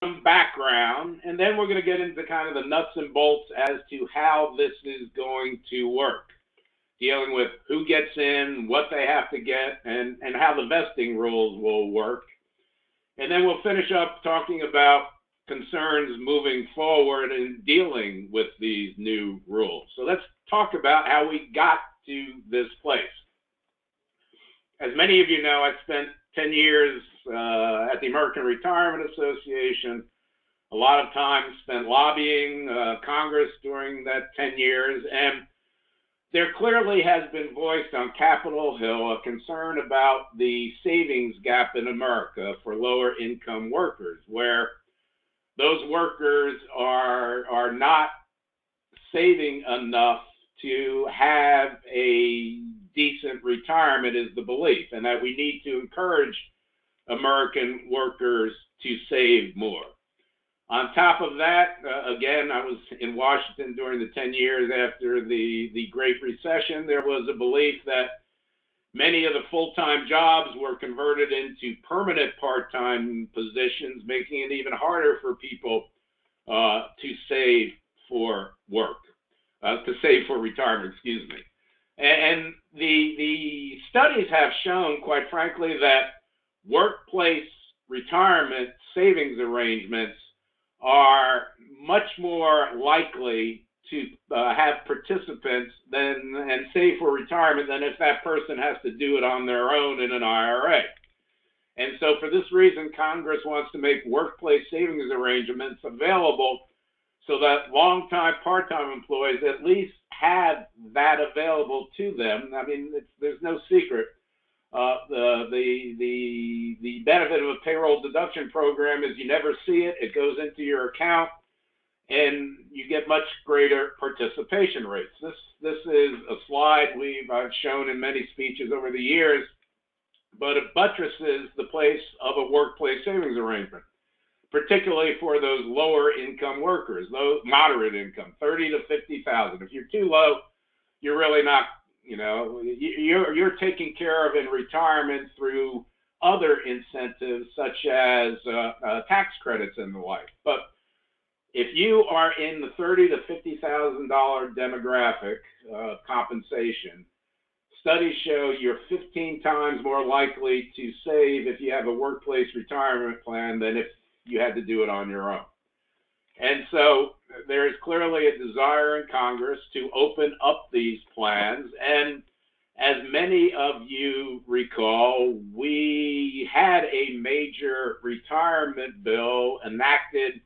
some background, and then we're going to get into kind of the nuts and bolts as to how this is going to work, dealing with who gets in, what they have to get, and how the vesting rules will work. And then we'll finish up talking about concerns moving forward in dealing with these new rules. So let's talk about how we got to this place. As many of you know, I spent 10 years at the American Retirement Association, a lot of time spent lobbying Congress during that 10 years, and there clearly has been voiced on Capitol Hill a concern about the savings gap in America for lower income workers, where those workers are not saving enough to have a decent retirement, is the belief, and that we need to encourage American workers to save more. On top of that, again, I was in Washington during the 10 years after the Great Recession. There was a belief that many of the full-time jobs were converted into permanent part-time positions, making it even harder for people to save for work, to save for retirement, excuse me. And the studies have shown, quite frankly, that workplace retirement savings arrangements are much more likely to have participants and save for retirement than if that person has to do it on their own in an IRA. And so for this reason, Congress wants to make workplace savings arrangements available so that long-time, part-time employees at least have that available to them. I mean, there's no secret. The benefit of a payroll deduction program is you never see it. It goes into your account, and you get much greater participation rates. This is a slide I've shown in many speeches over the years, but it buttresses the place of a workplace savings arrangement, particularly for those lower income workers, those moderate income, 30 to 50,000. If you're too low, you're really not, you're taken care of in retirement through other incentives such as tax credits and the like. But if you are in the $30,000 to $50,000 demographic compensation, studies show you're 15 times more likely to save if you have a workplace retirement plan than if you had to do it on your own. And so there is clearly a desire in Congress to open up these plans. And as many of you recall, we had a major retirement bill enacted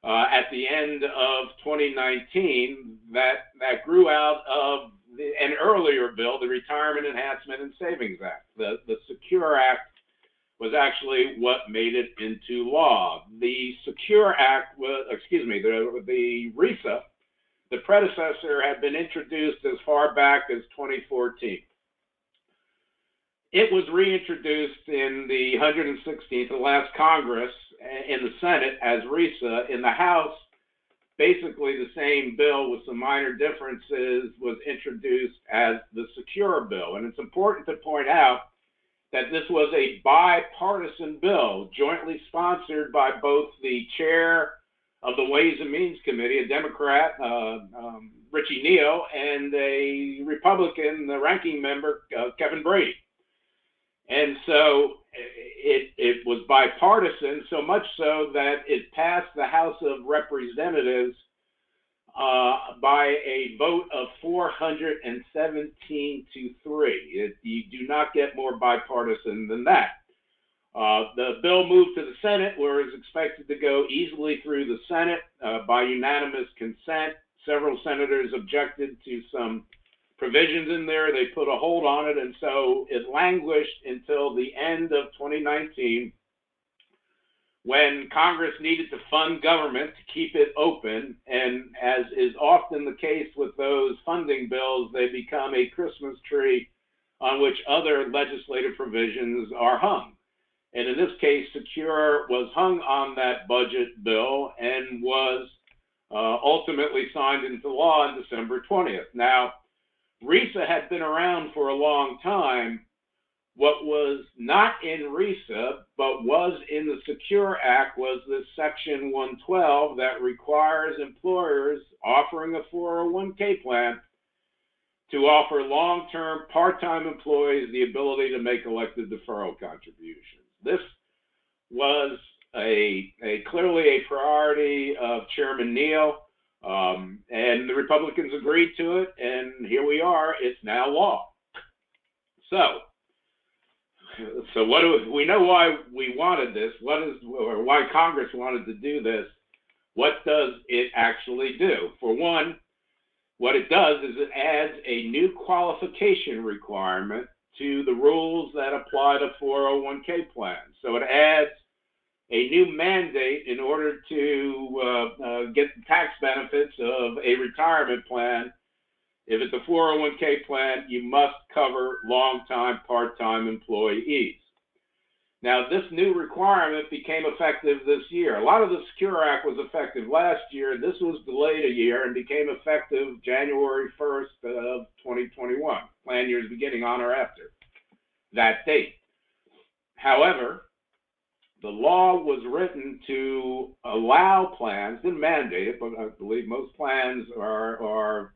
at the end of 2019 that grew out of an earlier bill, the Retirement Enhancement and Savings Act. The Secure Act was actually what made it into law. The Secure Act was, the RESA, the predecessor, had been introduced as far back as 2014. It was reintroduced in the 116th, the last Congress, in the Senate as RESA. In the House, basically the same bill with some minor differences was introduced as the Secure Bill. And it's important to point out that this was a bipartisan bill, jointly sponsored by both the chair of the Ways and Means Committee, a Democrat, Richie Neal, and a Republican, the ranking member, Kevin Brady. And so it was bipartisan, so much so that it passed the House of Representatives by a vote of 417 to 3. You do not get more bipartisan than that. The bill moved to the Senate, where it was expected to go easily through the Senate by unanimous consent. Several senators objected to some provisions in there. They put a hold on it, and so it languished until the end of 2019, when Congress needed to fund government to keep it open. And as is often the case with those funding bills, they become a Christmas tree on which other legislative provisions are hung. And in this case, Secure was hung on that budget bill and was ultimately signed into law on December 20th. Now, RESA had been around for a long time, What was not in RESA, but was in the Secure Act, was this Section 112 that requires employers offering a 401k plan to offer long-term part-time employees the ability to make elected deferral contributions. This was clearly a priority of Chairman Neal, and the Republicans agreed to it, and here we are. It's now law. So what do we know why we wanted this? Why Congress wanted to do this? What does it actually do? For one, what it does is it adds a new qualification requirement to the rules that apply to 401k plans. So it adds a new mandate in order to get the tax benefits of a retirement plan. If it's a 401k plan, you must cover long-time, part-time employees. Now, this new requirement became effective this year. A lot of the Secure Act was effective last year. This was delayed a year and became effective January 1st of 2021, plan years beginning on or after that date. However, the law was written to allow plans, didn't mandate it, but I believe most plans are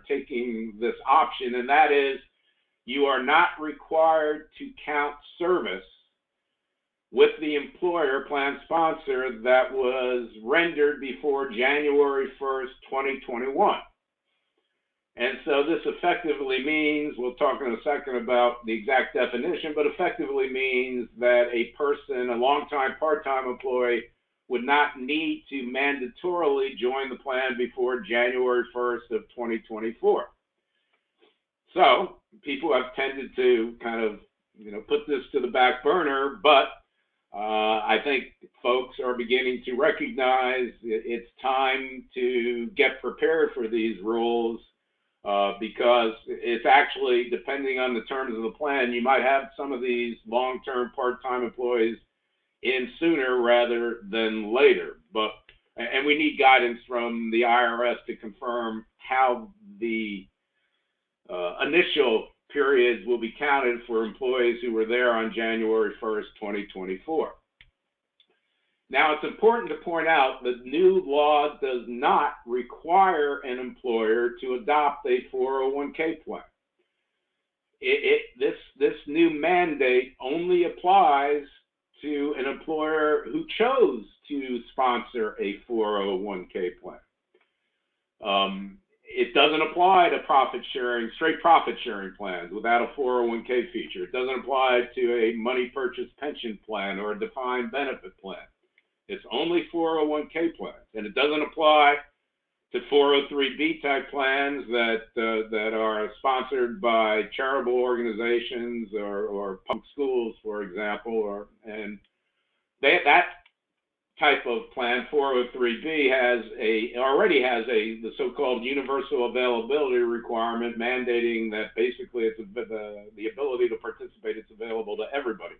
taking this option, and that is you are not required to count service with the employer plan sponsor that was rendered before January 1st, 2021. And so this effectively means, we'll talk in a second about the exact definition, but effectively means that a person, a long-time part-time employee, would not need to mandatorily join the plan before January 1st of 2024. So people have tended to kind of, put this to the back burner, but I think folks are beginning to recognize it's time to get prepared for these rules because it's actually, depending on the terms of the plan, you might have some of these long-term part-time employees in sooner rather than later. And we need guidance from the IRS to confirm how the initial periods will be counted for employees who were there on January 1st, 2024. Now, it's important to point out that new law does not require an employer to adopt a 401k plan. This new mandate only applies to an employer who chose to sponsor a 401k plan. It doesn't apply to straight profit sharing plans without a 401k feature. It doesn't apply to a money purchase pension plan or a defined benefit plan. It's only 401k plans, and it doesn't apply to 403B type plans that are sponsored by charitable organizations or public schools, for example, that type of plan, 403B, already has the so-called universal availability requirement, mandating that basically it's the ability to participate. It's available to everybody,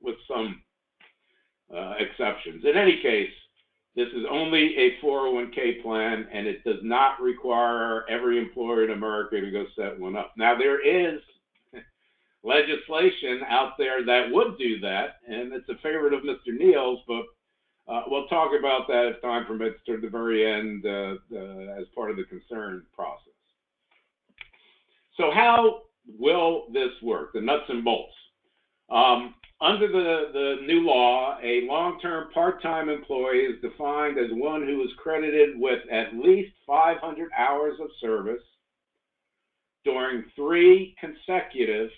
with some exceptions. In any case, this is only a 401k plan, and it does not require every employer in America to go set one up. Now, there is legislation out there that would do that, and it's a favorite of Mr. Neal's, but we'll talk about that if time permits toward the very end as part of the concern process. So how will this work, the nuts and bolts? Under the new law, a long-term part-time employee is defined as one who is credited with at least 500 hours of service during 3 consecutive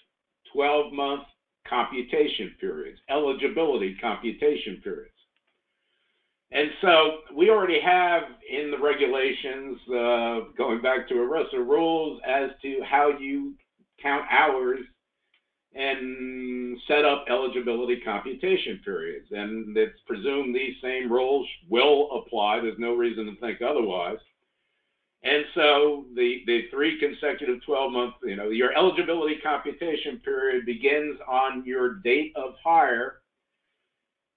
12-month computation periods, eligibility computation periods. And so we already have in the regulations, going back to ERISA rules, as to how you count hours and set up eligibility computation periods. And it's presumed these same rules will apply. There's no reason to think otherwise. And so the 3 consecutive 12-month, your eligibility computation period begins on your date of hire,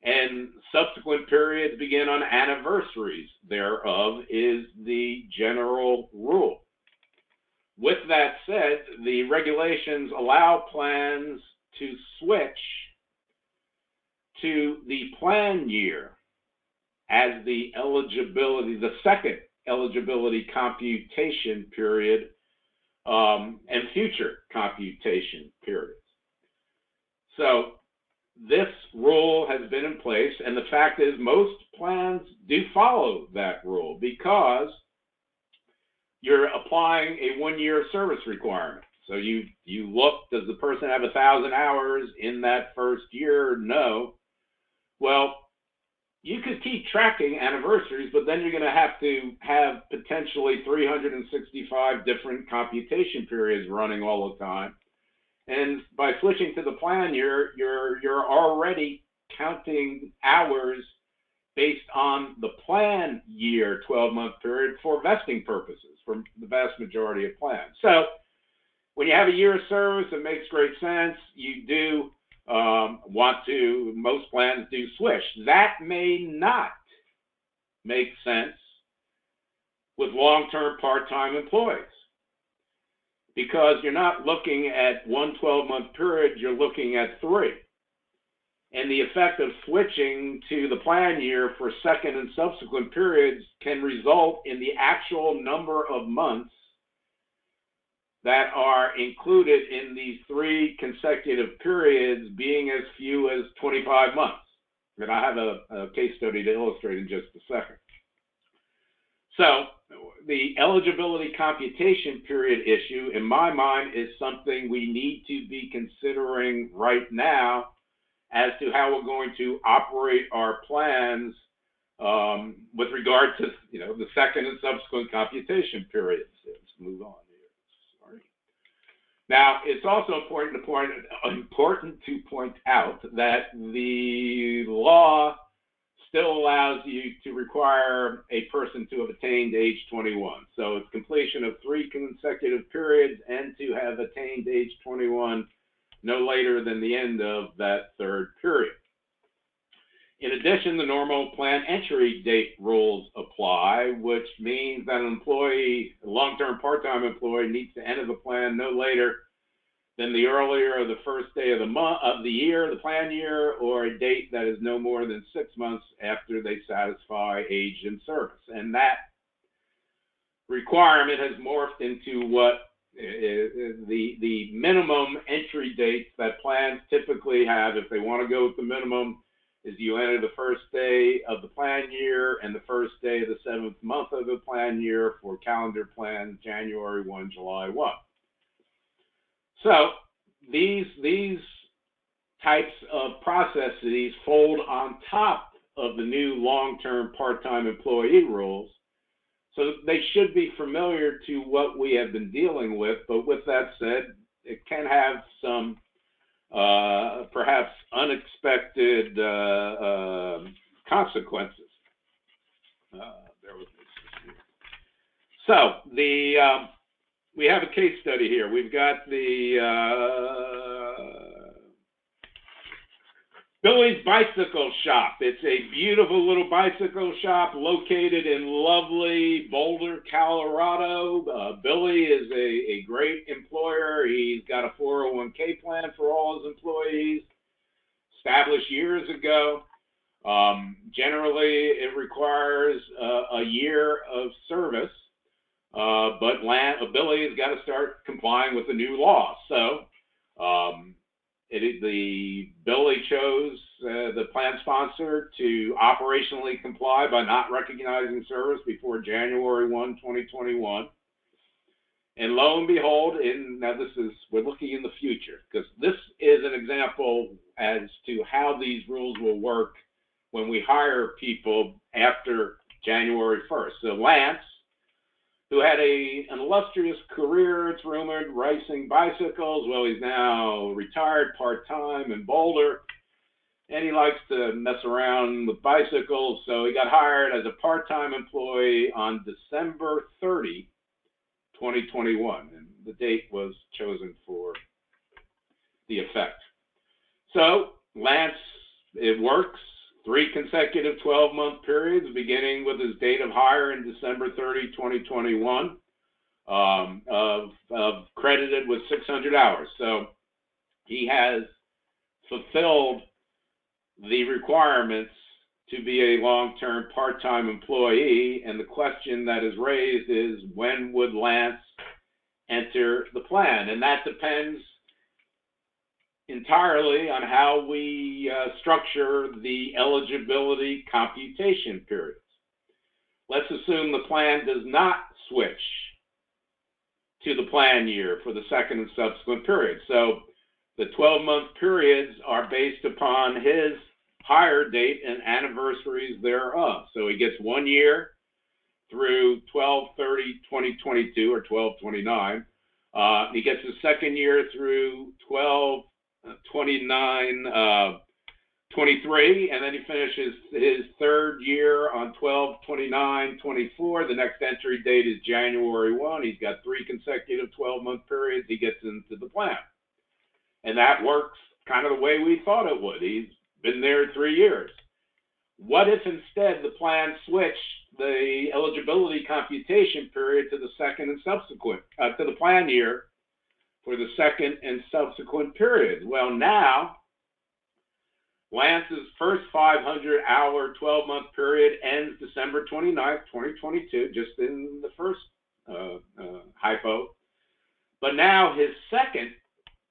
and subsequent periods begin on anniversaries thereof is the general rule. With that said, the regulations allow plans to switch to the plan year as the eligibility, the second eligibility computation period, and future computation periods. So this rule has been in place, and the fact is most plans do follow that rule because you're applying a 1-year service requirement. So you look, does the person have 1,000 hours in that first year? No. Well, you could keep tracking anniversaries, but then you're going to have potentially 365 different computation periods running all the time. And by switching to the plan year, you're already counting hours based on the plan year 12-month period for vesting purposes for the vast majority of plans. So when you have a year of service, it makes great sense. You do most plans do switch. That may not make sense with long-term part-time employees because you're not looking at one 12-month period, you're looking at 3. And the effect of switching to the plan year for second and subsequent periods can result in the actual number of months that are included in these 3 consecutive periods being as few as 25 months. And I have a case study to illustrate in just a second. So the eligibility computation period issue, in my mind, is something we need to be considering right now as to how we're going to operate our plans with regard to the second and subsequent computation periods. Let's move on here. Sorry. Now, it's also important to point out that the law still allows you to require a person to have attained age 21. So it's completion of 3 consecutive periods and to have attained age 21 no later than the end of that 3rd period. In addition, the normal plan entry date rules apply, which means that an employee, a long-term part-time employee, needs to enter the plan no later than the earlier of the first day of the month of the year, the plan year, or a date that is no more than 6 months after they satisfy age in service. And that requirement has morphed into what the minimum entry dates that plans typically have. If they want to go with the minimum, is you enter the first day of the plan year and the first day of the 7th month of the plan year for calendar plans, January 1, July 1. So these types of processes fold on top of the new long-term part-time employee rules. So they should be familiar to what we have been dealing with, but with that said, it can have some perhaps unexpected consequences. Bear with me. So we have a case study here. We've got Billy's Bicycle Shop. It's a beautiful little bicycle shop located in lovely Boulder, Colorado. Billy is a great employer. He's got a 401k plan for all his employees, established years ago. Generally, it requires a year of service, but Billy has got to start complying with the new law. So Billy chose the plan sponsor to operationally comply by not recognizing service before January 1, 2021. And lo and behold, we're looking in the future, because this is an example as to how these rules will work when we hire people after January 1st. So Lance, who had an illustrious career, it's rumored, racing bicycles. Well, he's now retired part-time in Boulder, and he likes to mess around with bicycles, so he got hired as a part-time employee on December 30, 2021, and the date was chosen for the effect. So Lance, it works. 3 consecutive 12-month periods, beginning with his date of hire in December 30, 2021. of credited with 600 hours. So he has fulfilled the requirements to be a long-term part-time employee, and the question that is raised is, when would Lance enter the plan? And that depends entirely on how we structure the eligibility computation periods. Let's assume the plan does not switch to the plan year for the second and subsequent periods. So the 12-month periods are based upon his hire date and anniversaries thereof. So he gets 1 year through 12/30/2022 or 12/29. He gets his second year through 12/29/23, and then he finishes his third year on 12/29/24. The next entry date is January 1. He's got 3 consecutive 12-month periods. He gets into the plan. And that works kind of the way we thought it would. He's been there 3 years. What if instead the plan switched the eligibility computation period to the second and subsequent, to the plan year for the second and subsequent periods? Well, now Lance's first 500-hour 12-month period ends December 29th, 2022, just in the first hypo. But now his second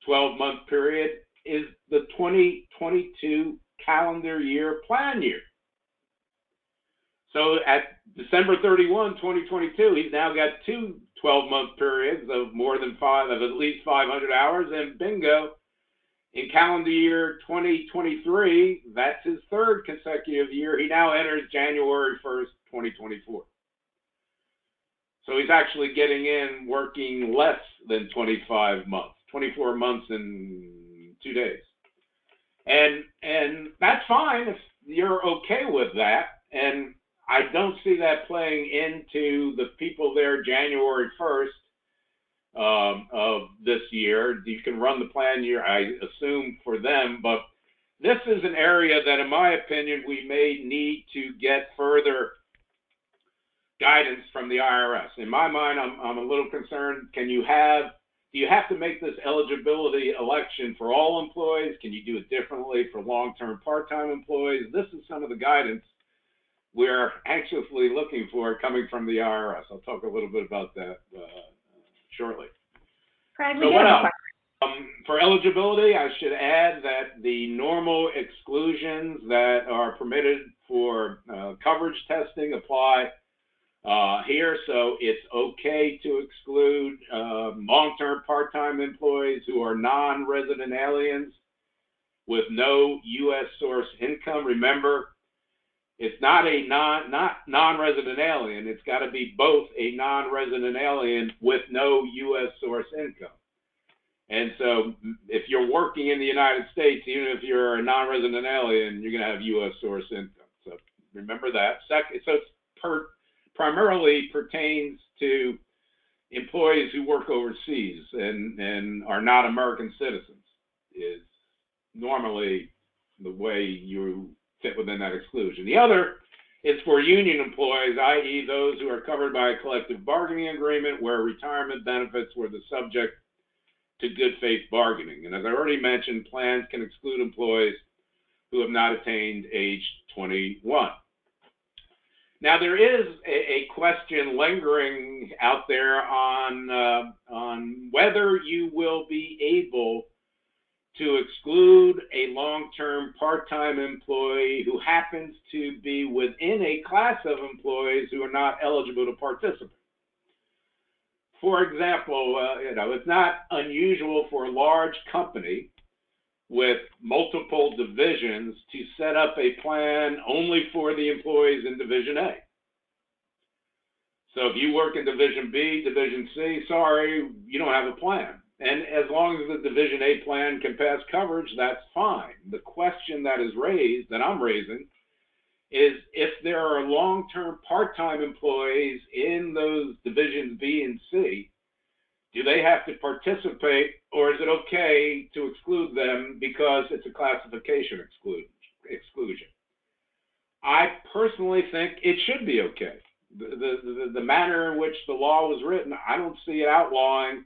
12-month period is the 2022 calendar year plan year. So at December 31, 2022, he's now got 2 12-month periods of at least 500 hours, and bingo, in calendar year 2023, that's his third consecutive year. He now enters January 1st, 2024. So he's actually getting in working less than 25 months, 24 months and 2 days. And that's fine if you're okay with that. And I don't see that playing into the people there January 1st of this year. You can run the plan year, I assume, for them, but this is an area that, in my opinion, we may need to get further guidance from the IRS. In my mind, I'm a little concerned. Do you have to make this eligibility election for all employees? Can you do it differently for long-term part-time employees? This is some of the guidance we're anxiously looking for coming from the IRS. I'll talk a little bit about that shortly. Craig, so what else? For eligibility, I should add that the normal exclusions that are permitted for coverage testing apply here. So it's okay to exclude long-term part-time employees who are non-resident aliens with no U.S. source income. Remember, it's not a non-resident alien. It's got to be both a non-resident alien with no U.S. source income. And so if you're working in the United States, even if you're a non-resident alien, you're going to have U.S. source income. So remember that. Second, so it's primarily pertains to employees who work overseas and are not American citizens, is normally the way you fit within that exclusion. The other is for union employees, i.e. those who are covered by a collective bargaining agreement where retirement benefits were the subject to good faith bargaining. And as I already mentioned, plans can exclude employees who have not attained age 21. Now, there is a question lingering out there on whether you will be able to exclude a long-term part-time employee who happens to be within a class of employees who are not eligible to participate. For example, it's not unusual for a large company with multiple divisions to set up a plan only for the employees in Division A. So if you work in Division B, Division C, sorry, you don't have a plan. And as long as the Division A plan can pass coverage, that's fine. The question that is raised, that I'm raising, is if there are long-term part-time employees in those Divisions B and C, do they have to participate, or is it okay to exclude them because it's a classification exclusion? I personally think it should be okay. the manner in which the law was written, I don't see it outlawing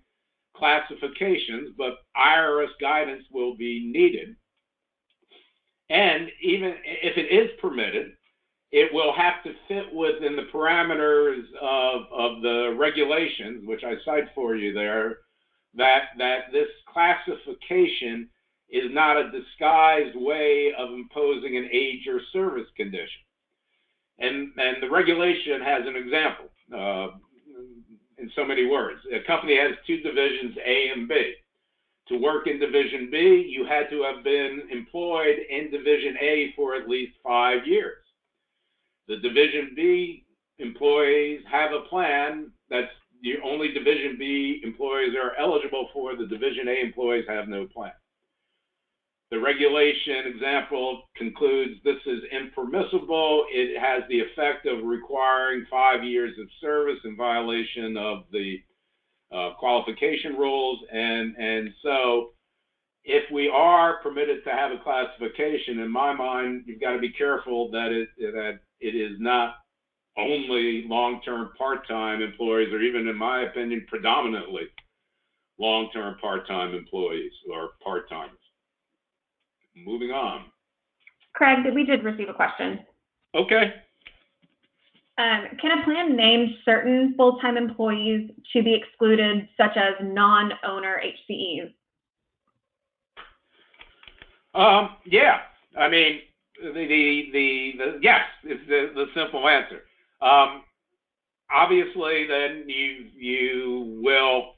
classifications, but IRS guidance will be needed. And even if it is permitted, it will have to fit within the parameters of the regulations, which I cite for you there, that this classification is not a disguised way of imposing an age or service condition. And the regulation has an example in so many words. A company has two divisions, A and B. To work in Division B, you had to have been employed in Division A for at least 5 years. The Division B employees have a plan that's the only Division B employees are eligible for. The Division A employees have no plan. The regulation example concludes this is impermissible. It has the effect of requiring 5 years of service in violation of the qualification rules, and so if we are permitted to have a classification, in my mind, you've got to be careful that it is not only long-term part-time employees, or even, in my opinion, predominantly long-term part-time employees or part-timers. Moving on. Craig, we did receive a question. Okay. Can a plan name certain full-time employees to be excluded, such as non-owner HCEs? Yeah. I mean, yes is the simple answer. Obviously, then you will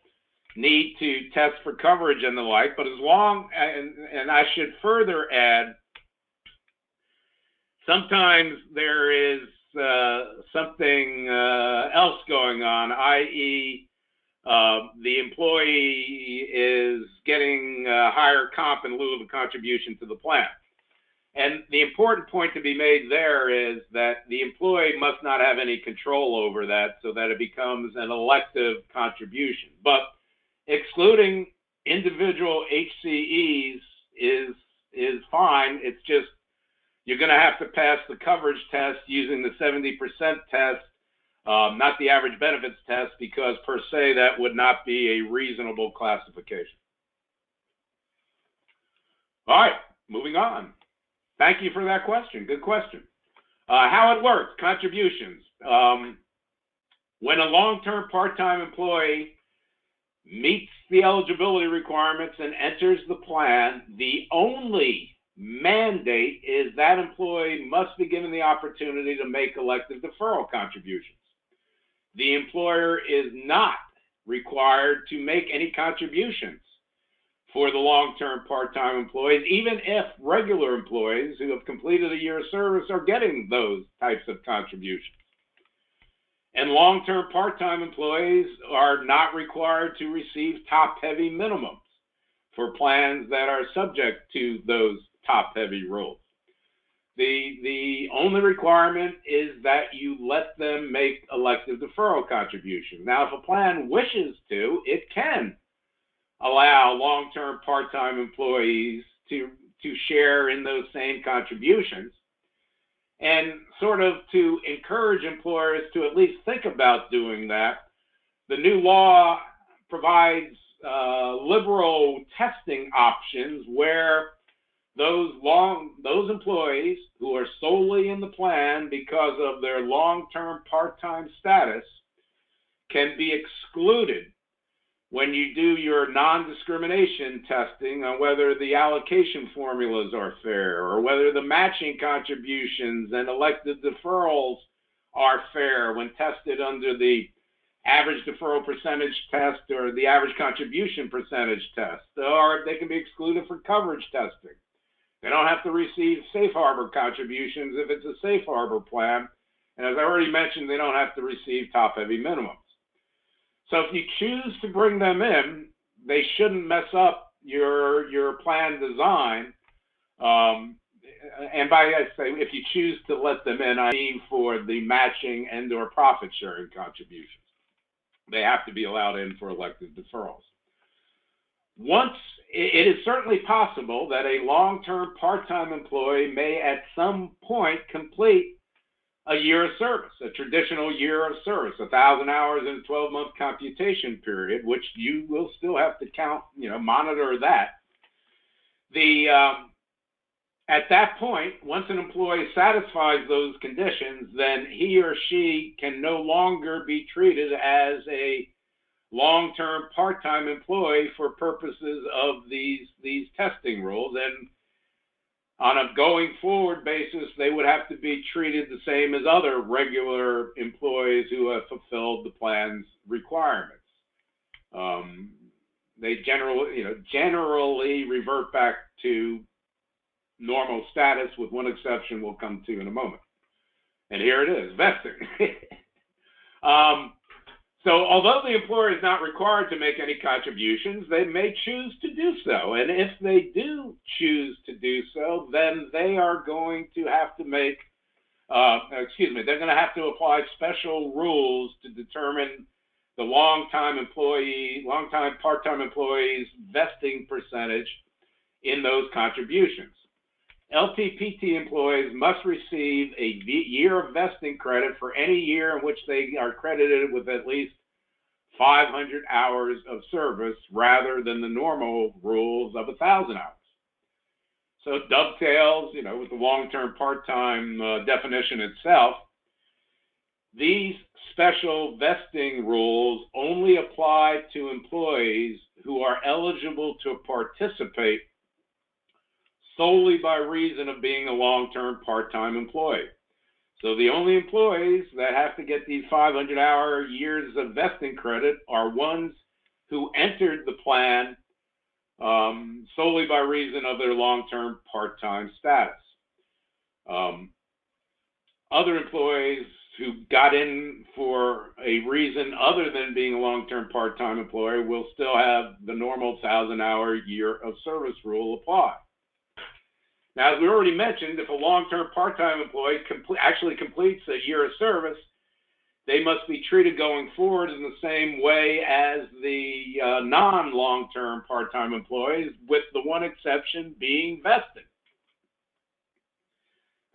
need to test for coverage and the like, but as long, and I should further add, sometimes there is something else going on, i.e., the employee is getting higher comp in lieu of a contribution to the plan. And the important point to be made there is that the employee must not have any control over that, so that it becomes an elective contribution. But excluding individual HCEs is fine. It's just you're going to have to pass the coverage test using the 70% test, not the average benefits test, because per se that would not be a reasonable classification. All right, moving on. Thank you for that question. Good question. How it works, contributions. When a long-term part-time employee meets the eligibility requirements and enters the plan, the only mandate is that employee must be given the opportunity to make elective deferral contributions. The employer is not required to make any contributions for the long-term part-time employees, even if regular employees who have completed a year of service are getting those types of contributions. And long-term part-time employees are not required to receive top-heavy minimums for plans that are subject to those top-heavy rules. The only requirement is that you let them make elective deferral contributions. Now, if a plan wishes to, it can allow long-term part-time employees to share in those same contributions, and sort of to encourage employers to at least think about doing that. The new law provides liberal testing options where those employees who are solely in the plan because of their long-term part-time status can be excluded when you do your non-discrimination testing on whether the allocation formulas are fair, or whether the matching contributions and elected deferrals are fair when tested under the average deferral percentage test or the average contribution percentage test, or they can be excluded for coverage testing. They don't have to receive safe harbor contributions if it's a safe harbor plan, and as I already mentioned, they don't have to receive top-heavy minimums. So if you choose to bring them in, they shouldn't mess up your plan design. And by I say, if you choose to let them in, I mean for the matching and or profit sharing contributions. They have to be allowed in for elective deferrals. It is certainly possible that a long-term part-time employee may at some point complete a year of service, a traditional year of service, 1,000 hours in a 12-month computation period, which you will still have to count, monitor that. At that point, once an employee satisfies those conditions, then he or she can no longer be treated as a long-term part-time employee for purposes of these testing rules. And on a going forward basis, they would have to be treated the same as other regular employees who have fulfilled the plan's requirements. They generally revert back to normal status, with one exception we'll come to in a moment. And here it is, vesting. So although the employer is not required to make any contributions, they may choose to do so. And if they do choose to do so, then they are going to have to make, they're going to have to apply special rules to determine the long-time part-time employees' vesting percentage in those contributions. LTPT employees must receive a year of vesting credit for any year in which they are credited with at least 500 hours of service rather than the normal rules of 1,000 hours. So it dovetails, with the long-term part-time definition itself. These special vesting rules only apply to employees who are eligible to participate solely by reason of being a long-term part-time employee. So the only employees that have to get these 500-hour years of vesting credit are ones who entered the plan solely by reason of their long-term part-time status. Other employees who got in for a reason other than being a long-term part-time employee will still have the normal 1,000-hour year of service rule apply. Now, as we already mentioned, if a long-term part-time employee actually completes a year of service, they must be treated going forward in the same way as the non-long-term part-time employees, with the one exception being vesting.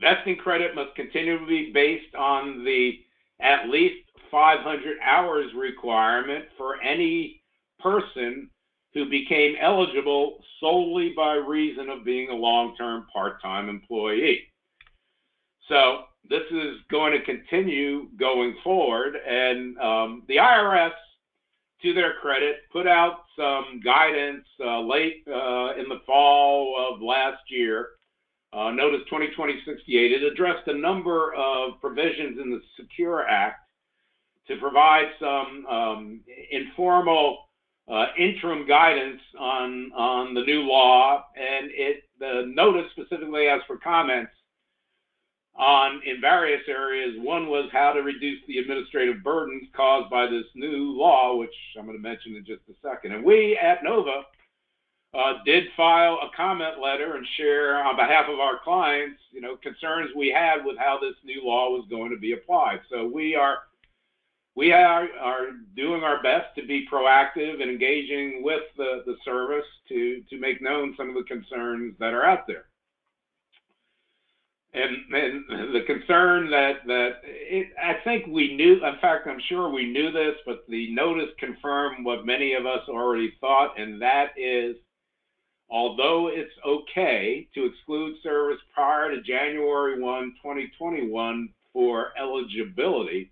Vesting credit must continue to be based on the at least 500 hours requirement for any person who became eligible solely by reason of being a long-term part-time employee. So this is going to continue going forward, and the IRS, to their credit, put out some guidance late in the fall of last year, Notice 2020-68. It addressed a number of provisions in the Secure Act to provide some informal interim guidance on the new law, and the notice specifically asked for comments in various areas. One was how to reduce the administrative burdens caused by this new law, which I'm going to mention in just a second. And we at NOVA did file a comment letter and share on behalf of our clients, concerns we had with how this new law was going to be applied. So we are doing our best to be proactive and engaging with the service to make known some of the concerns that are out there. And the concern I think we knew, in fact, I'm sure we knew this, but the notice confirmed what many of us already thought, and that is, although it's okay to exclude service prior to January 1, 2021 for eligibility,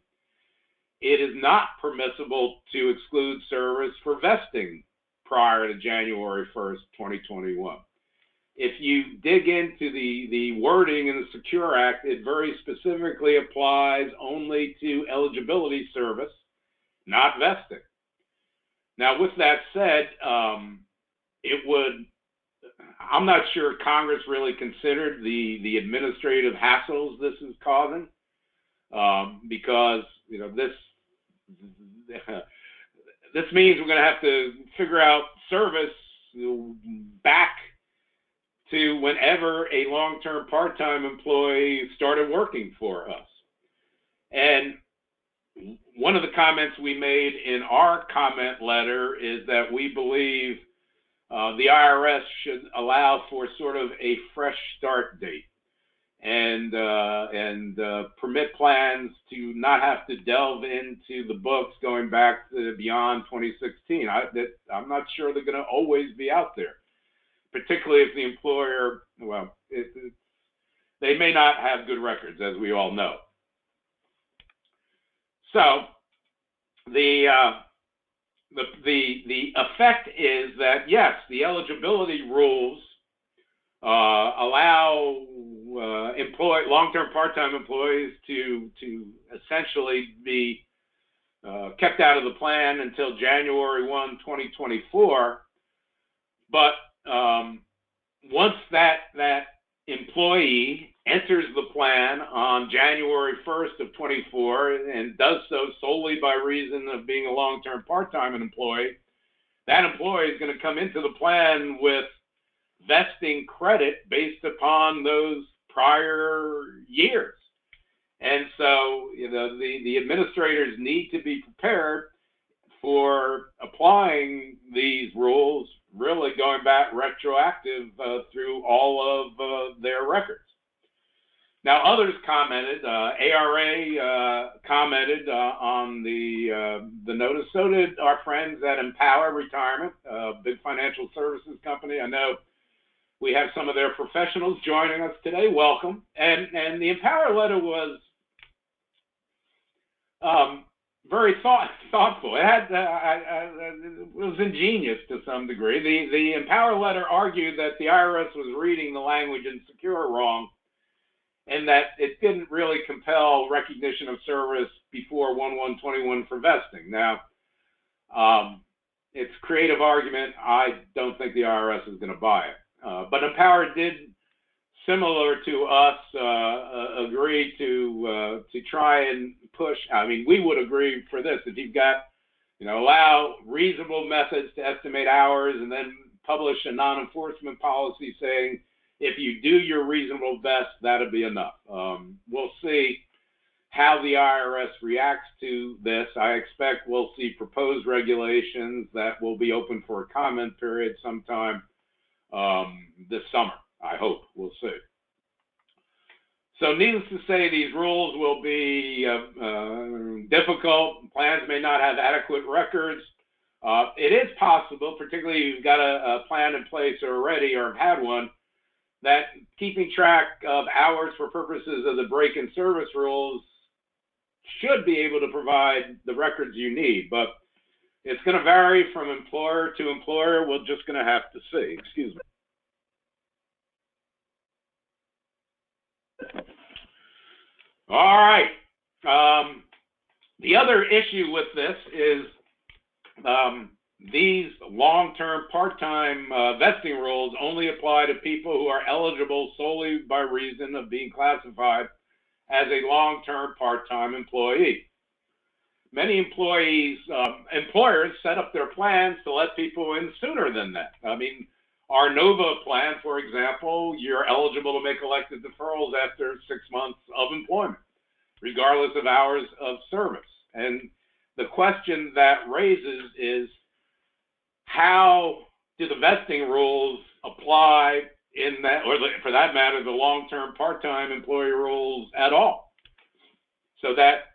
it is not permissible to exclude service for vesting prior to January 1st, 2021. If you dig into the wording in the Secure Act, it very specifically applies only to eligibility service, not vesting. Now, with that said, I'm not sure Congress really considered the administrative hassles this is causing, because this means we're going to have to figure out service back to whenever a long-term part-time employee started working for us. And one of the comments we made in our comment letter is that we believe the IRS should allow for sort of a fresh start date. and permit plans to not have to delve into the books going back to beyond 2016. I'm not sure they're going to always be out there, particularly if the employer, well, they may not have good records, as we all know. So the effect is that, yes, the eligibility rules allow long-term part-time employees to essentially be kept out of the plan until January 1, 2024. But once that employee enters the plan on January 1st of 24 and does so solely by reason of being a long-term part-time employee, that employee is going to come into the plan with vesting credit based upon those prior years. And so, the administrators need to be prepared for applying these rules, really going back retroactive through all of their records. Now, others commented. ARA commented on the notice. So did our friends at Empower Retirement, a big financial services company. I know we have some of their professionals joining us today. Welcome. And the Empower letter was very thoughtful. It had it was ingenious to some degree. The Empower letter argued that the IRS was reading the language in secure wrong, and that it didn't really compel recognition of service before 1/1/21 for vesting. Now, it's a creative argument. I don't think the IRS is going to buy it. But Empower did, similar to us, agree to try and push. I mean, we would agree for this. If you've got, allow reasonable methods to estimate hours and then publish a non-enforcement policy saying, if you do your reasonable best, that'll be enough. We'll see how the IRS reacts to this. I expect we'll see proposed regulations that will be open for a comment period sometime this summer. I hope. We'll see. So needless to say, these rules will be difficult. Plans may not have adequate records. It is possible, particularly if you've got a plan in place already or have had one, that keeping track of hours for purposes of the break-in service rules should be able to provide the records you need. But it's going to vary from employer to employer. We're just going to have to see. Excuse me. All right. The other issue with this is these long-term part-time vesting rules only apply to people who are eligible solely by reason of being classified as a long-term part-time employee. Many employers set up their plans to let people in sooner than that. I mean, our NOVA plan, for example, you're eligible to make elected deferrals after 6 months of employment, regardless of hours of service. And the question that raises is, how do the vesting rules apply in that, or for that matter, the long-term part-time employee rules at all? So that,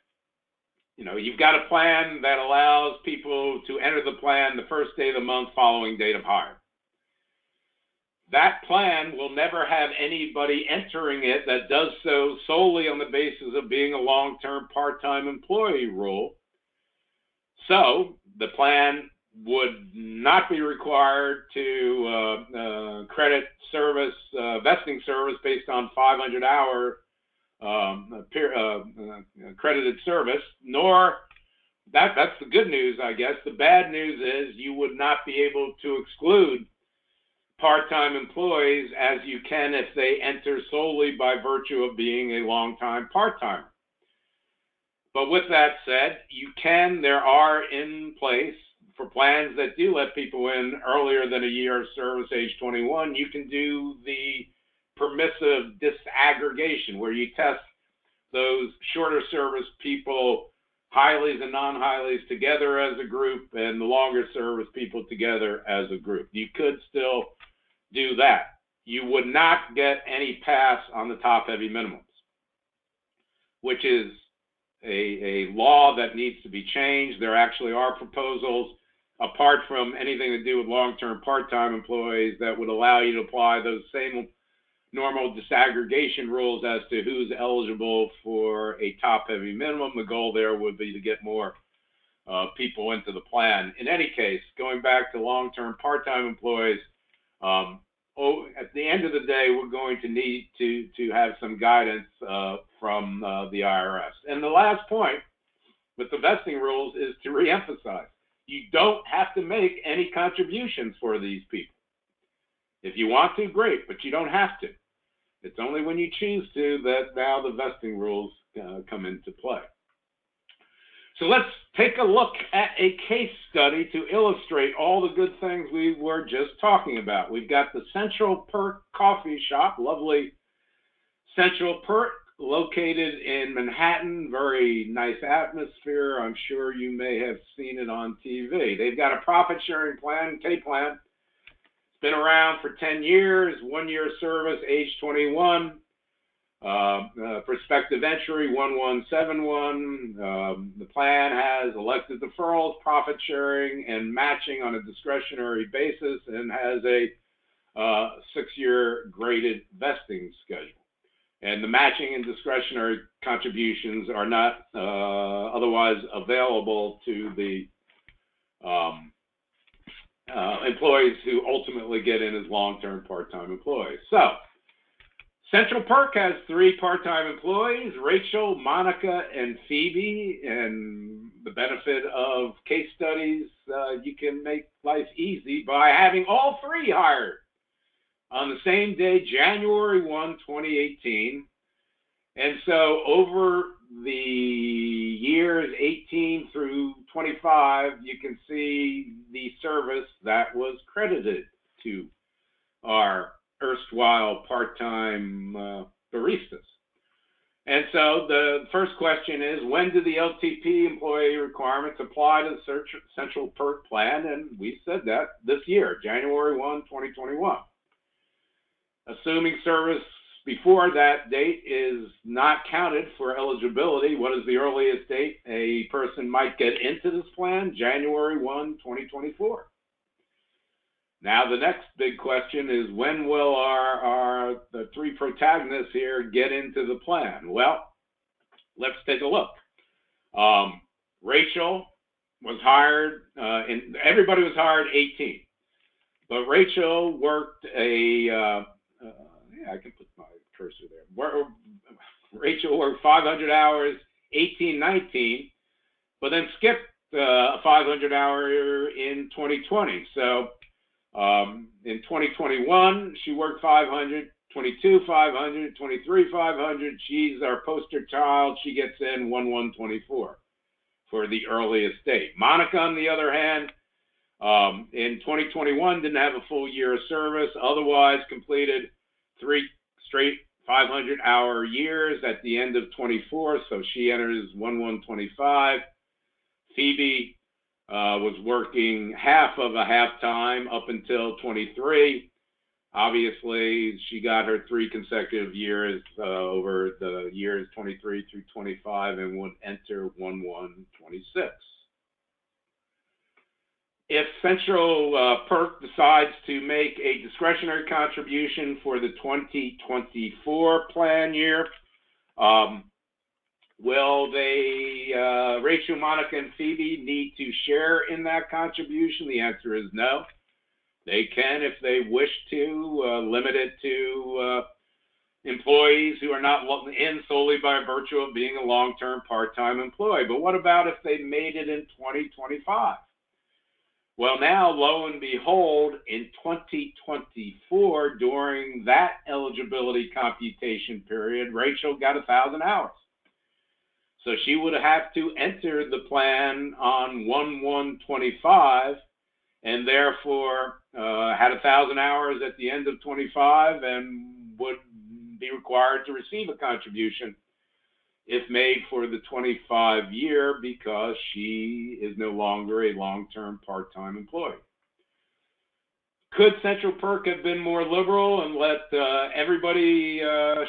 you've got a plan that allows people to enter the plan the first day of the month following date of hire. That plan will never have anybody entering it that does so solely on the basis of being a long-term part-time employee rule. So the plan would not be required to credit service, vesting service based on 500-hour credited service, nor, that's the good news, I guess. The bad news is you would not be able to exclude part-time employees as you can if they enter solely by virtue of being a long-time part-timer. But with that said, there are in place for plans that do let people in earlier than a year of service, age 21, you can do the permissive disaggregation where you test those shorter service people, Highlies and non-Highlies together as a group, and the longer service people together as a group. You could still do that. you would not get any pass on the top-heavy minimums, which is a law that needs to be changed. There actually are proposals, apart from anything to do with long-term part-time employees, that would allow you to apply those same normal disaggregation rules as to who's eligible for a top-heavy minimum. The goal there would be to get more people into the plan. In any case, going back to long-term part-time employees, at the end of the day, we're going to need to have some guidance from the IRS. And the last point with the vesting rules is to reemphasize, you don't have to make any contributions for these people. If you want to, great, but you don't have to. It's only when you choose to that now the vesting rules come into play. So let's take a look at a case study to illustrate all the good things we were just talking about. We've got the Central Perk coffee shop, lovely Central Perk, located in Manhattan, very nice atmosphere. I'm sure you may have seen it on TV. They've got a profit sharing plan, K-plan. It's been around for 10 years, 1 year service, age 21. Prospective entry 1171. The plan has elected deferrals, profit sharing, and matching on a discretionary basis, and has a 6-year graded vesting schedule. And the matching and discretionary contributions are not otherwise available to the employees who ultimately get in as long-term part-time employees. So, Central Perk has 3 part-time employees, Rachel, Monica, and Phoebe. And the benefit of case studies, you can make life easy by having all 3 hired on the same day, January 1, 2018. And so over the years 18 through 25, you can see the service that was credited to our erstwhile part-time baristas. And so the first question is, when do the LTP employee requirements apply to the Central Perk plan? And we said that this year, January 1, 2021. Assuming service before that date is not counted for eligibility, what is the earliest date a person might get into this plan? January 1, 2024. Now, the next big question is, when will the 3 protagonists here get into the plan? Well, let's take a look. Rachel was hired, and everybody was hired 18. But Rachel worked I can put my cursor there. Rachel worked 500 hours, 18-19, but then skipped a 500 hour in 2020. So in 2021, she worked 500, 22, 500, 23, 500. She's our poster child. She gets in 1/1/24 for the earliest date. Monica, on the other hand, in 2021, didn't have a full year of service, otherwise completed 3 straight 500-hour years at the end of 24, so she enters 1/1/25. Phoebe was working half of a half-time up until 23. Obviously, she got her 3 consecutive years over the years 23 through 25 and would enter 1/1/26. If Central Perk decides to make a discretionary contribution for the 2024 plan year, will they, Rachel, Monica, and Phoebe, need to share in that contribution? The answer is no. They can, if they wish to, limit it to employees who are not in solely by virtue of being a long-term part-time employee. But what about if they made it in 2025? Well, now, lo and behold, in 2024, during that eligibility computation period, Rachel got 1,000 hours. So she would have to enter the plan on 1/1/25, and therefore had 1,000 hours at the end of 25 and would be required to receive a contribution if made for the 25 year, because she is no longer a long-term part-time employee. Could Central Perk have been more liberal and let everybody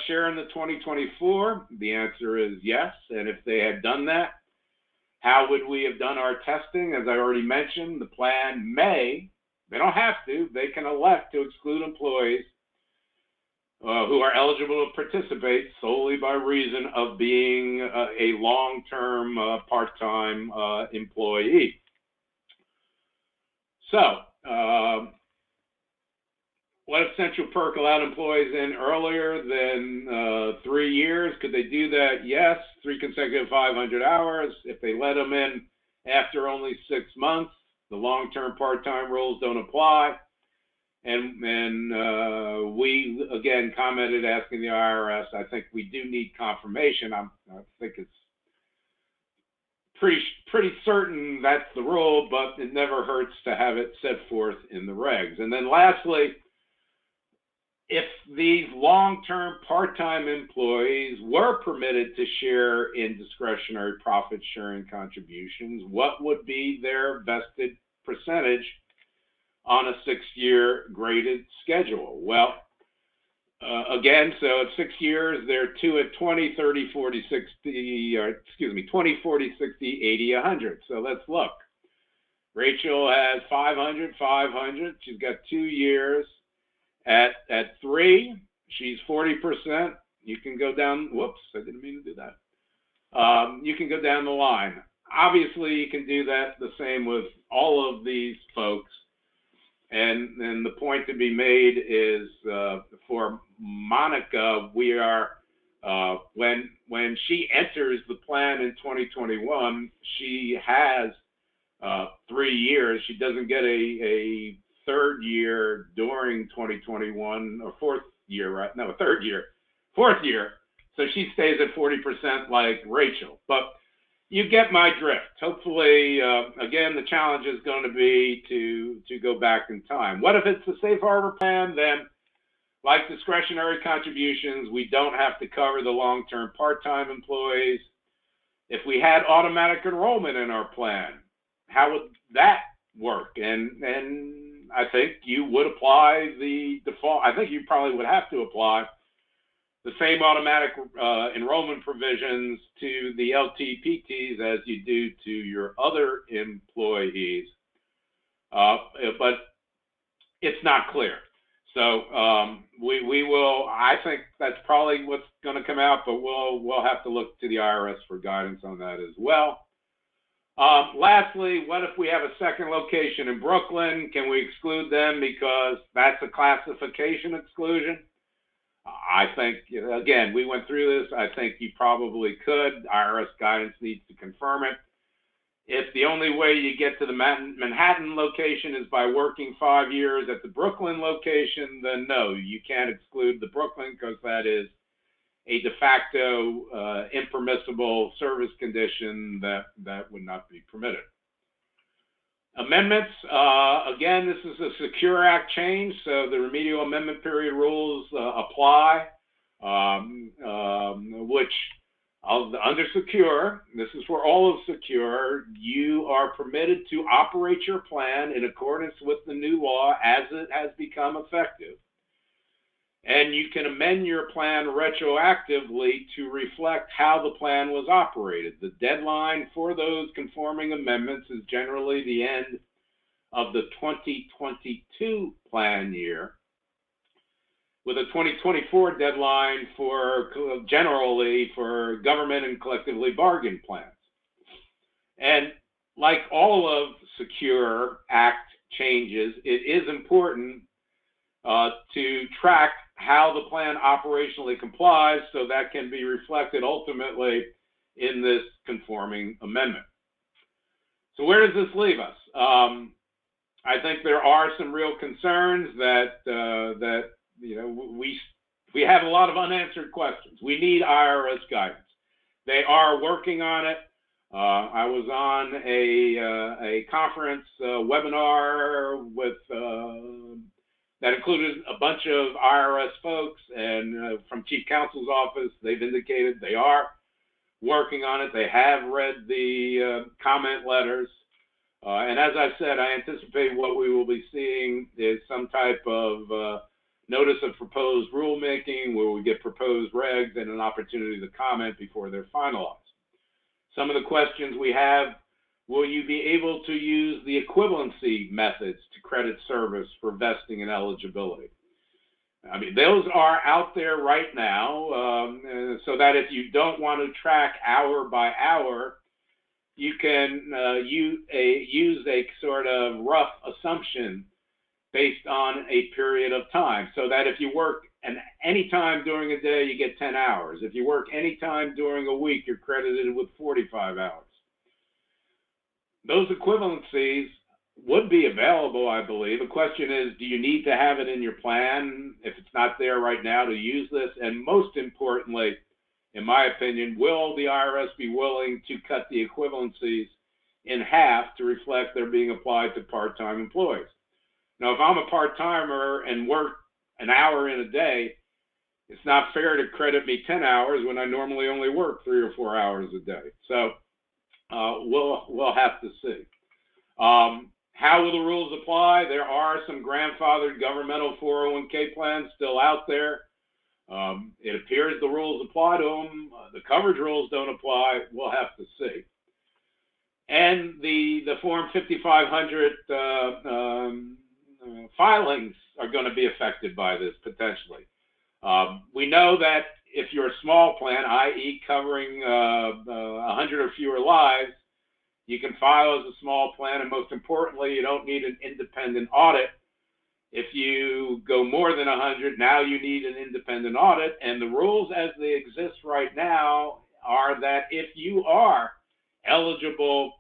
share in the 2024? The answer is yes. And if they had done that, how would we have done our testing? As I already mentioned, the plan may, they don't have to, they can elect to exclude employees who are eligible to participate solely by reason of being a long-term part-time employee. So, what if Central Perk allowed employees in earlier than 3 years? Could they do that? Yes, 3 consecutive 500 hours. If they let them in after only 6 months, the long-term part-time rules don't apply. And we, again, commented asking the IRS, I think we do need confirmation. I think it's pretty certain that's the rule, but it never hurts to have it set forth in the regs. And then lastly, if these long-term part-time employees were permitted to share in discretionary profit-sharing contributions, what would be their vested percentage on a 6-year graded schedule? Well, again, so at 6 years, they're 2 at 20, 30, 40, 60, or excuse me, 20, 40, 60, 80, 100. So let's look. Rachel has 500, 500. She's got 2 years. At 3, she's 40%. You can go down, whoops, I didn't mean to do that. You can go down the line. Obviously, you can do that the same with all of these folks. And the point to be made is for Monica, we are, when she enters the plan in 2021, she has 3 years. She doesn't get a third year during 2021, or fourth year, right? No, third year, fourth year. So she stays at 40% like Rachel. But you get my drift. Hopefully, again, the challenge is going to be to go back in time. What if it's a safe harbor plan? Then, like discretionary contributions, we don't have to cover the long-term part-time employees. If we had automatic enrollment in our plan, how would that work? And I think you would apply the default. I think you probably would have to apply the same automatic enrollment provisions to the LTPTs as you do to your other employees. But it's not clear. So we will, I think that's probably what's going to come out, but we'll have to look to the IRS for guidance on that as well. Lastly, what if we have a second location in Brooklyn? Can we exclude them because that's a classification exclusion? I think, again, we went through this. I think you probably could. IRS guidance needs to confirm it. If the only way you get to the Manhattan location is by working 5 years at the Brooklyn location, then no, you can't exclude the Brooklyn because that is a de facto impermissible service condition that would not be permitted. Amendments, again, this is a Secure Act change, so the remedial amendment period rules apply, which under Secure, this is for all of Secure, you are permitted to operate your plan in accordance with the new law as it has become effective. And you can amend your plan retroactively to reflect how the plan was operated. The deadline for those conforming amendments is generally the end of the 2022 plan year, with a 2024 deadline for generally for government and collectively bargained plans. And like all of Secure Act changes, it is important to track how the plan operationally complies so that can be reflected ultimately in this conforming amendment. So where does this leave us? I think there are some real concerns that we have a lot of unanswered questions. We need IRS guidance. They are working on it. I was on a conference webinar with that included a bunch of IRS folks, and from Chief Counsel's office, they've indicated they are working on it. They have read the comment letters. And as I said, I anticipate what we will be seeing is some type of notice of proposed rulemaking where we get proposed regs and an opportunity to comment before they're finalized. Some of the questions we have: will you be able to use the equivalency methods to credit service for vesting and eligibility? I mean, those are out there right now, so that if you don't want to track hour by hour, you can use a sort of rough assumption based on a period of time, so that if you work any time during a day, you get 10 hours. If you work any time during a week, you're credited with 45 hours. Those equivalencies would be available, I believe. The question is, do you need to have it in your plan if it's not there right now to use this? And most importantly, in my opinion, will the IRS be willing to cut the equivalencies in half to reflect they're being applied to part-time employees? Now, if I'm a part-timer and work an hour in a day, it's not fair to credit me 10 hours when I normally only work 3 or 4 hours a day. So we'll have to see. How will the rules apply? There are some grandfathered governmental 401k plans still out there. It appears the rules apply to them. The coverage rules don't apply. We'll have to see. And the Form 5500 filings are going to be affected by this potentially. We know that if you're a small plan, i.e. covering 100 or fewer lives, you can file as a small plan, and most importantly, you don't need an independent audit. If you go more than 100, now you need an independent audit, and the rules as they exist right now are that if you are eligible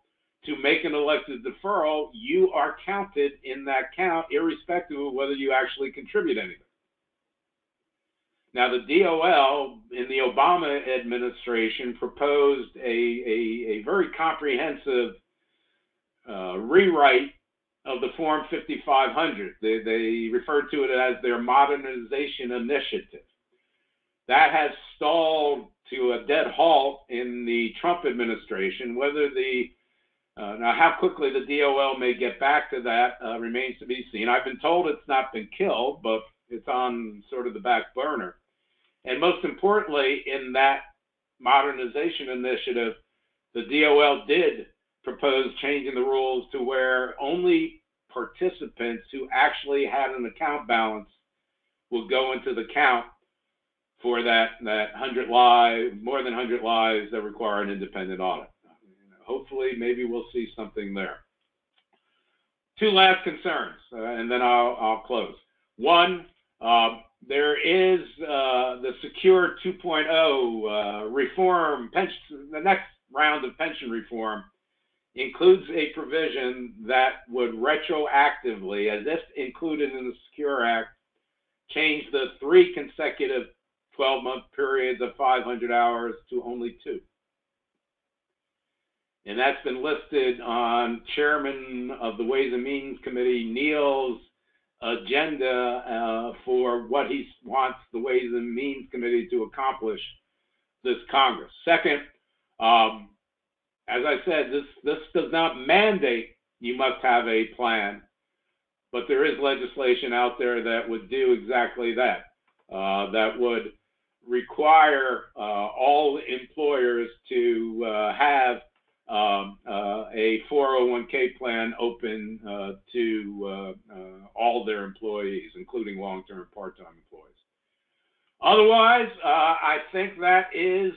to make an elected deferral, you are counted in that count, irrespective of whether you actually contribute anything. Now, the DOL in the Obama administration proposed a very comprehensive rewrite of the Form 5500. They referred to it as their modernization initiative. That has stalled to a dead halt in the Trump administration. Whether now how quickly the DOL may get back to that remains to be seen. I've been told it's not been killed, but it's on sort of the back burner. And most importantly, in that modernization initiative, the DOL did propose changing the rules to where only participants who actually had an account balance will go into the count for that 100 lives, more than 100 lives that require an independent audit. Hopefully, maybe we'll see something there. Two last concerns, and then I'll close. One, there is the Secure 2.0 reform, the next round of pension reform includes a provision that would retroactively, as if included in the Secure Act, change the 3 consecutive 12-month periods of 500 hours to only 2. And that's been listed on Chairman of the Ways and Means Committee, Neal's agenda for what he wants the Ways and Means Committee to accomplish this Congress. Second, as I said, this does not mandate you must have a plan, but there is legislation out there that would do exactly that, that would require all employers to have a 401k plan open to all their employees, including long-term part-time employees. Otherwise, I think that is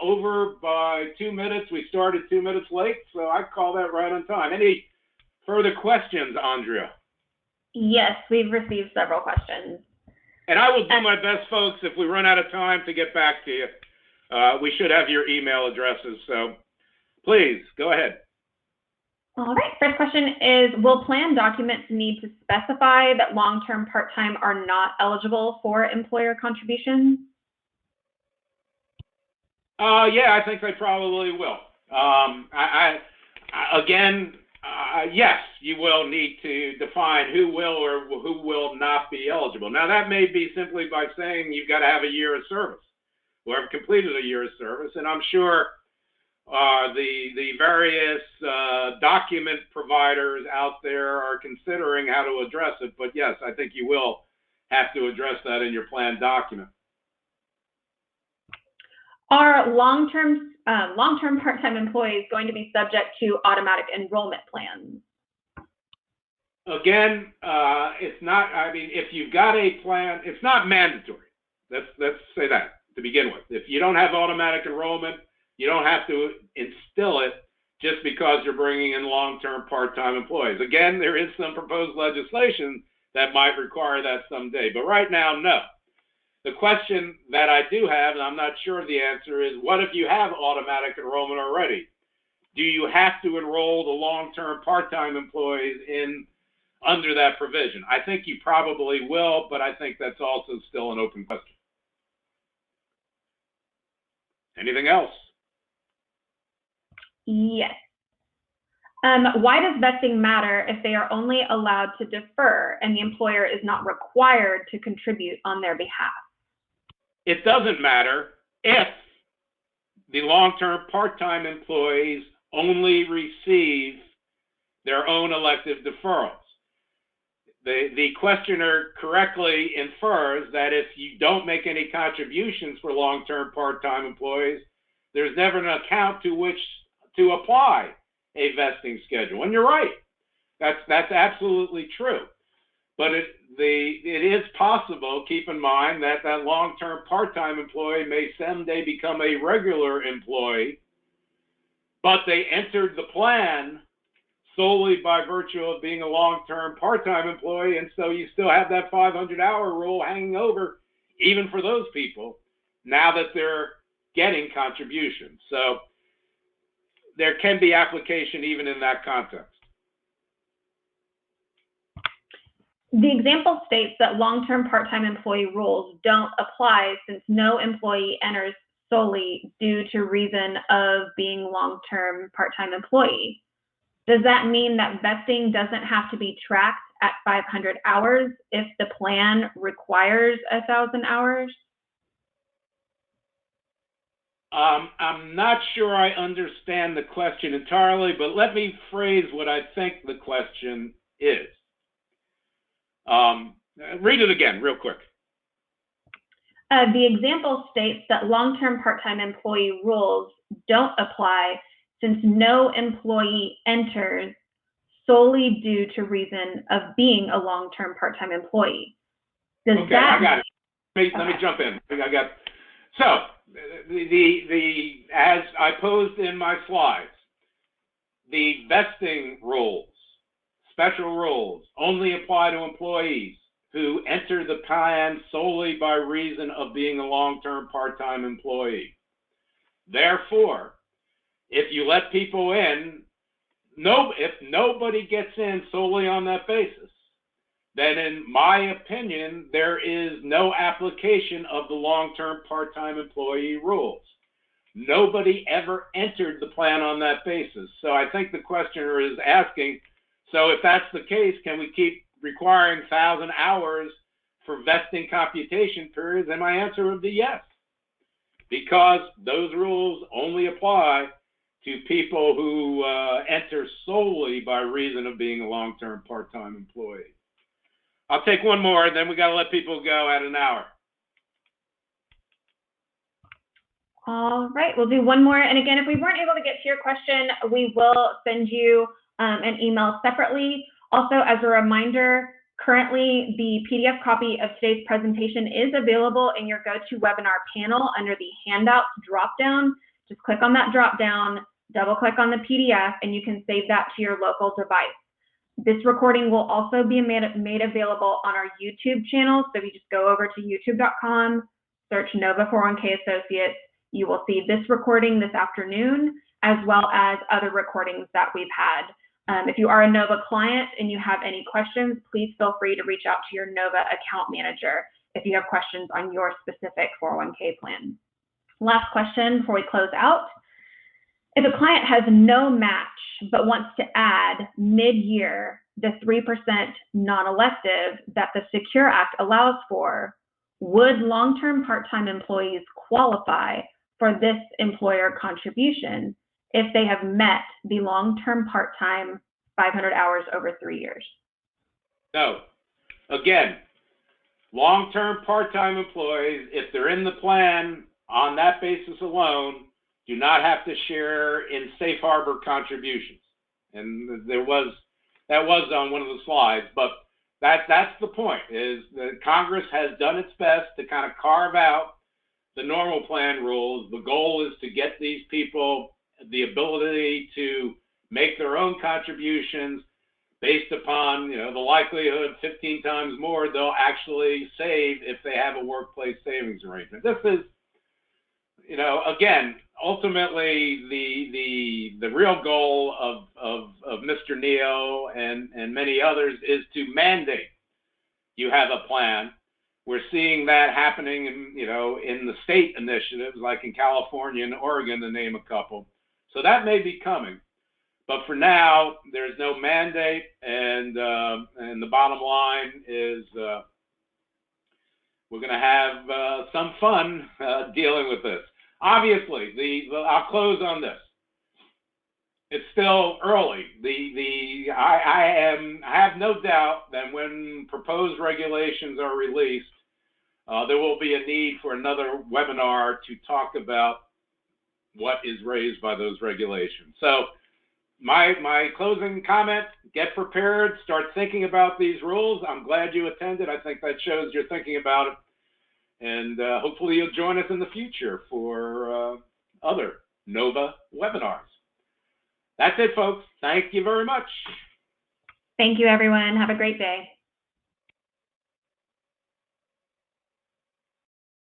over by 2 minutes. We started 2 minutes late, so I call that right on time. Any further questions, Andrea? Yes, we've received several questions. And I will do my best, folks, if we run out of time, to get back to you. We should have your email addresses, so please, go ahead. All right, first question is, will plan documents need to specify that long-term part-time are not eligible for employer contributions? Yeah, I think they probably will. Yes, you will need to define who will or who will not be eligible. Now, that may be simply by saying you've got to have a year of service, or have completed a year of service, and I'm sure the various document providers out there are considering how to address it. But yes, I think you will have to address that in your plan document. Are long-term part-time employees going to be subject to automatic enrollment plans? Again, it's not. I mean, if you've got a plan, it's not mandatory. Let's say that to begin with. If you don't have automatic enrollment, you don't have to instill it just because you're bringing in long-term part-time employees. Again, there is some proposed legislation that might require that someday, but right now, no. The question that I do have, and I'm not sure of the answer, is what if you have automatic enrollment already? Do you have to enroll the long-term part-time employees in under that provision? I think you probably will, but I think that's also still an open question. Anything else? Yes. Why does vesting matter if they are only allowed to defer and the employer is not required to contribute on their behalf? It doesn't matter if the long-term part-time employees only receive their own elective deferrals. The questioner correctly infers that if you don't make any contributions for long-term part-time employees, there's never an account to which to apply a vesting schedule. And you're right. That's absolutely true. But it is possible, keep in mind, that that long-term part-time employee may someday become a regular employee, but they entered the plan solely by virtue of being a long-term part-time employee, and so you still have that 500-hour rule hanging over even for those people now that they're getting contributions. So there can be application even in that context. The example states that long-term part-time employee rules don't apply since no employee enters solely due to reason of being long-term part-time employee. Does that mean that vesting doesn't have to be tracked at 500 hours if the plan requires 1,000 hours? I'm not sure I understand the question entirely, but let me phrase what I think the question is. Read it again real quick. The example states that long-term part-time employee rules don't apply since no employee enters solely due to reason of being a long-term part-time employee. Does okay, that I got it. Let me jump in. So as I posed in my slides, the vesting rules, special rules, only apply to employees who enter the plan solely by reason of being a long-term part-time employee. Therefore, if you let people in, if nobody gets in solely on that basis, then in my opinion, there is no application of the long-term part-time employee rules. Nobody ever entered the plan on that basis. So I think the questioner is asking, so if that's the case, can we keep requiring 1,000 hours for vesting computation periods? And my answer would be yes, because those rules only apply to people who enter solely by reason of being a long-term part-time employee. I'll take one more, and then we got to let people go at an hour. All right, we'll do one more. And again, if we weren't able to get to your question, we will send you an email separately. Also, as a reminder, currently the PDF copy of today's presentation is available in your GoToWebinar panel under the Handouts dropdown. Just click on that dropdown, double-click on the PDF, and you can save that to your local device. This recording will also be made available on our YouTube channel. So if you just go over to youtube.com, search Nova 401k Associates, you will see this recording this afternoon, as well as other recordings that we've had. If you are a Nova client and you have any questions, please feel free to reach out to your Nova account manager if you have questions on your specific 401k plan. Last question before we close out. If a client has no match but wants to add mid-year the 3% non-elective that the Secure Act allows for, would long-term part-time employees qualify for this employer contribution? if they have met the long-term part-time 500 hours over 3 years. So, again, long-term part-time employees, if they're in the plan on that basis alone, do not have to share in safe harbor contributions. And that was on one of the slides, but that's the point, is that Congress has done its best to kind of carve out the normal plan rules. The goal is to get these people the ability to make their own contributions based upon, the likelihood 15 times more they'll actually save if they have a workplace savings arrangement. This is, again, ultimately the real goal of Mr. Neo and many others is to mandate you have a plan. We're seeing that happening in the state initiatives, like in California and Oregon, to name a couple. So that may be coming. But for now, there's no mandate, and the bottom line is we're going to have some fun dealing with this. Obviously, I'll close on this. It's still early. I have no doubt that when proposed regulations are released, there will be a need for another webinar to talk about what is raised by those regulations. So my closing comment: get prepared, start thinking about these rules. I'm glad you attended. I think that shows you're thinking about it. And hopefully you'll join us in the future for other NOVA webinars. That's it, folks. Thank you very much. Thank you, everyone. Have a great day.